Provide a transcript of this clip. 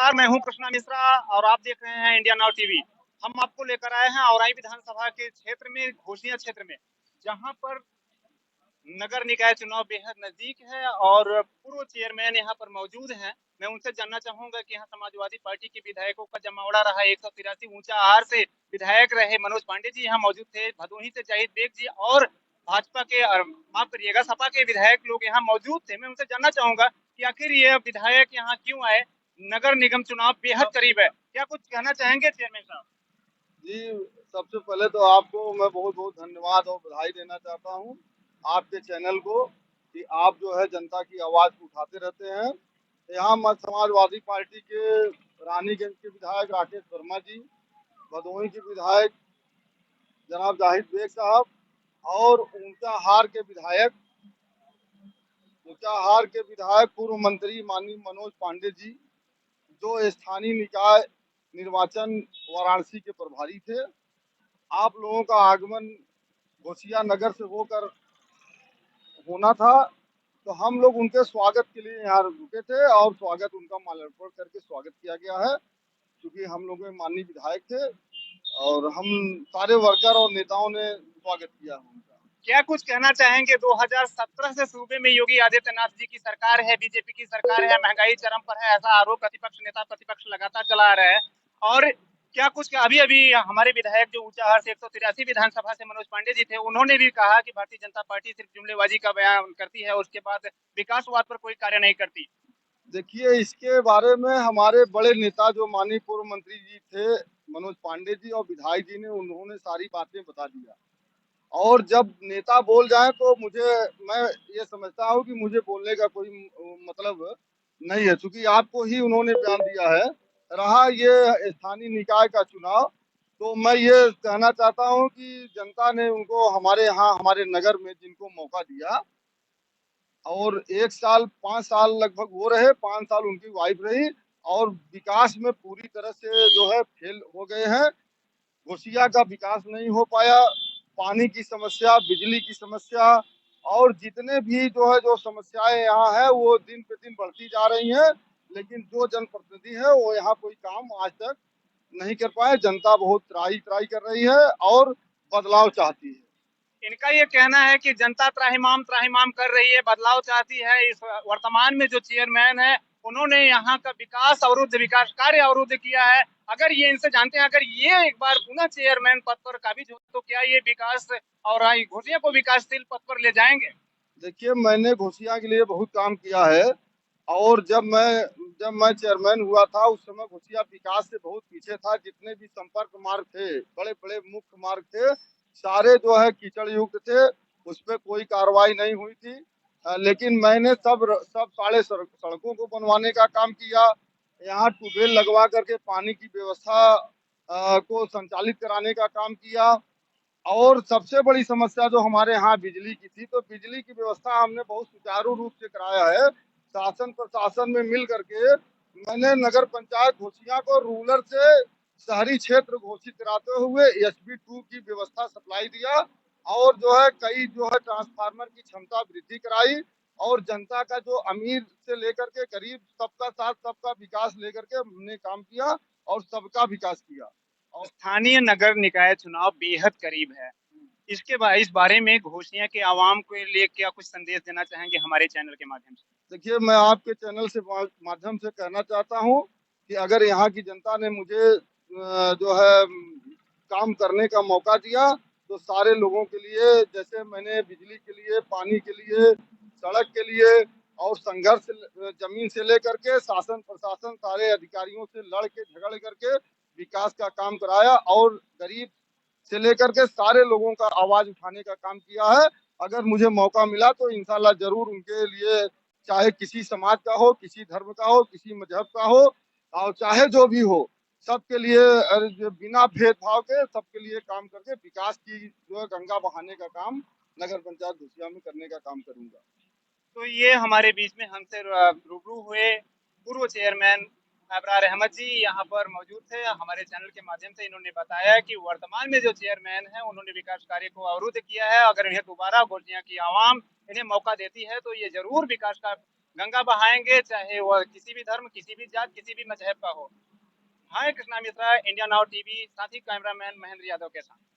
नमस्कार, मैं हूं कृष्णा मिश्रा और आप देख रहे हैं इंडिया नाउ टीवी। हम आपको लेकर आए हैं औराई विधानसभा के क्षेत्र में, घोसिया क्षेत्र में, जहां पर नगर निकाय चुनाव बेहद नजदीक है और पूर्व चेयरमैन यहाँ पर मौजूद हैं। मैं उनसे जानना चाहूंगा कि यहाँ समाजवादी पार्टी के विधायकों का जमावड़ा रहा। 183 ऊंचा आहार से विधायक रहे मनोज पांडे जी यहाँ मौजूद थे, भदोही से जाहिद बेग जी और भाजपा के, माफ करिएगा, सपा के विधायक लोग यहाँ मौजूद थे। मैं उनसे जानना चाहूंगा कि आखिर ये विधायक यहाँ क्यों आए। नगर निगम चुनाव बेहद करीब है, क्या कुछ कहना चाहेंगे चेयरमैन साहब? जी, सबसे पहले तो आपको मैं बहुत बहुत धन्यवाद और बधाई देना चाहता हूँ आपके चैनल को कि आप जो है जनता की आवाज़ को उठाते रहते हैं। यहाँ समाजवादी पार्टी के रानीगंज के विधायक राकेश वर्मा जी, भदोही के विधायक जनाब जाहिद बेग साहब और ऊंचाहार के विधायक पूर्व मंत्री माननीय मनोज पांडे जी, जो स्थानीय निकाय निर्वाचन वाराणसी के प्रभारी थे। आप लोगों का आगमन घोसिया नगर से होकर होना था, तो हम लोग उनके स्वागत के लिए यहाँ रुके थे और स्वागत उनका माल्यार्पण करके स्वागत किया गया है। क्योंकि हम लोग में माननीय विधायक थे और हम सारे वर्कर और नेताओं ने स्वागत किया उनका। क्या कुछ कहना चाहेंगे? 2017 से सूबे में योगी आदित्यनाथ जी की सरकार है, बीजेपी की सरकार है, महंगाई चरम पर है, ऐसा आरोप प्रतिपक्ष लगातार चला आ रहा है। और क्या कुछ, अभी अभी हमारे विधायक जो ऊंचाहार से 183 विधानसभा से मनोज पांडे जी थे, उन्होंने भी कहा कि भारतीय जनता पार्टी सिर्फ जुमलेबाजी का बयान करती है, उसके बाद विकासवाद पर कोई कार्य नहीं करती। देखिए, इसके बारे में हमारे बड़े नेता जो माननीय पूर्व मंत्री जी थे मनोज पांडे जी और विधायक जी ने, उन्होंने सारी बातें बता दिया। और जब नेता बोल जाए तो मैं ये समझता हूँ कि मुझे बोलने का कोई मतलब नहीं है, क्योंकि आपको ही उन्होंने बयान दिया है। रहा ये स्थानीय निकाय का चुनाव, तो मैं ये कहना चाहता हूँ कि जनता ने उनको हमारे यहाँ हमारे नगर में जिनको मौका दिया, और 1 साल 5 साल लगभग वो रहे, 5 साल उनकी वाइफ रही, और विकास में पूरी तरह से जो है फेल हो गए हैं। घोसिया का विकास नहीं हो पाया। पानी की समस्या, बिजली की समस्या और जितने भी जो है जो समस्याएं यहाँ है वो दिन पे दिन बढ़ती जा रही हैं। लेकिन जो जनप्रतिनिधि है वो यहाँ कोई काम आज तक नहीं कर पाए। जनता बहुत त्राही त्राही कर रही है और बदलाव चाहती है। इनका ये कहना है कि जनता त्राहिमाम त्राहिमाम कर रही है, बदलाव चाहती है। इस वर्तमान में जो चेयरमैन है, उन्होंने यहाँ का विकास कार्य अवरुद्ध किया है। अगर ये इनसे जानते हैं, अगर ये एक बार पुनः चेयरमैन पद पर काबिज हो तो क्या ये विकास और घोसिया को विकासशील पद पर ले जाएंगे? देखिए, मैंने घोसिया के लिए बहुत काम किया है, और जब मैं चेयरमैन हुआ था उस समय घोसिया विकास से बहुत पीछे था। जितने भी संपर्क मार्ग थे, बड़े बड़े मुख्य मार्ग थे, सारे जो है कीचड़ युक्त थे, उस पर कोई कार्रवाई नहीं हुई थी। लेकिन मैंने सब सारे सड़कों को बनवाने का काम किया। यहाँ ट्यूबवेल लगवा करके पानी की व्यवस्था को संचालित कराने का काम किया। और सबसे बड़ी समस्या जो हमारे यहाँ बिजली की थी, तो बिजली की व्यवस्था हमने बहुत सुचारू रूप से कराया है। शासन प्रशासन में मिल करके मैंने नगर पंचायत घोसिया को रूरल से शहरी क्षेत्र घोषित कराते हुए SB2 की व्यवस्था सप्लाई दिया, और जो है कई जो है ट्रांसफार्मर की क्षमता वृद्धि कराई, और जनता का जो अमीर से लेकर के गरीब सबका साथ सबका विकास लेकर के हमने काम किया और सबका विकास किया। स्थानीय नगर निकाय चुनाव बेहद करीब है, इस बारे में घोसिया के आवाम के लिए क्या कुछ संदेश देना चाहेंगे हमारे चैनल के माध्यम से? देखिए, मैं आपके चैनल से माध्यम से कहना चाहता हूँ कि अगर यहाँ की जनता ने मुझे जो है काम करने का मौका दिया, तो सारे लोगों के लिए, जैसे मैंने बिजली के लिए, पानी के लिए, सड़क के लिए और संघर्ष जमीन से लेकर के शासन प्रशासन सारे अधिकारियों से लड़ के झगड़ करके विकास का काम कराया, और गरीब से लेकर के सारे लोगों का आवाज उठाने का काम किया है। अगर मुझे मौका मिला तो इंशाल्लाह जरूर उनके लिए, चाहे किसी समाज का हो, किसी धर्म का हो, किसी मजहब का हो, और चाहे जो भी हो, सबके लिए बिना भेदभाव के सबके लिए काम करके विकास की जो है गंगा बहाने का काम नगर पंचायत घोसिया में करने का काम करूंगा। तो ये हमारे बीच में हमसे रूबरू हुए पूर्व चेयरमैन अबरार अहमद जी यहाँ पर मौजूद थे। हमारे चैनल के माध्यम से इन्होंने बताया कि वर्तमान में जो चेयरमैन है, उन्होंने विकास कार्य को अवरुद्ध किया है। अगर इन्हें दोबारा घोसिया की आवाम इन्हें मौका देती है तो ये जरूर विकास का गंगा बहाएंगे, चाहे वह किसी भी धर्म, किसी भी जात, किसी भी मजहब का हो। हाँ, Krishna Mishra, India now TV, साथी कैमरामैन महेंद्र यादव के साथ।